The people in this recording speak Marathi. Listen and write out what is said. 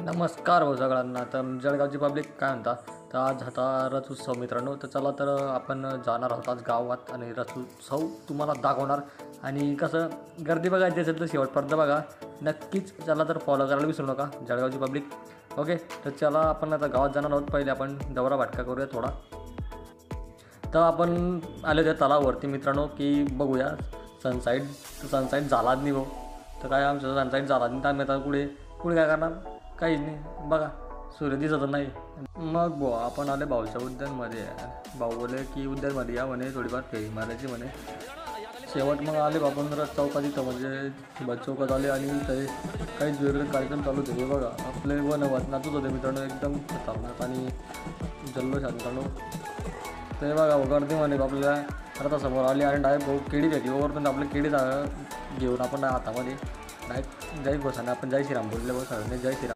नमस्कार हो सगळ्यांना. तर जळगावची पब्लिक काय म्हणता? तर आज आता रथोत्सव मित्रांनो. तर चला तर आपण जाणार आहोत आज गावात आणि रथोत्सव तुम्हाला दाखवणार. आणि कसं गर्दी बघायची असेल तर शेवटपर्यंत बघा. नक्कीच चला तर फॉलो करायला विसरू नका जळगावची पब्लिक. ओके, तर चला आपण आता गावात जाणार आहोत. पहिले आपण दौरा भाटका करूया थोडा. तर आपण आले त्या तलावावरती मित्रांनो की बघूया सनसाईट झाला नाही हो. तर काय आमचं सनसाईट झाला नाही तर आम्ही आता पुढे पुढे काय करणार? काहीच नाही. बघा सूर्य दिसत नाही. मग बुवा आपण आले भाऊच्या उद्यानमध्ये. भाऊ बोले की उद्यानमध्ये या म्हणे, थोडीफार फेरी मारायची म्हणे. शेवट मग आले आपण रथ चौकात इथं म्हणजे बस चौकात आले आणि ते काहीच वेगळे कार्यक्रम चालू होते. बघा आपले वनवास नाचत होते मित्रांनो, एकदम खतरनाक आणि जल्लोष मित्रांनो. ते बघा गर्दी म्हणे आपल्याला रथासमोर आली आणि डायरेक्ट भाऊ केळी फेकली वरतून. आपले केळी घेऊन आपण हातामध्ये डायरेक्ट जय घोषणा आपण जय श्रीराम बोलले. बघ सगळ्यांनी जय श्रीराम.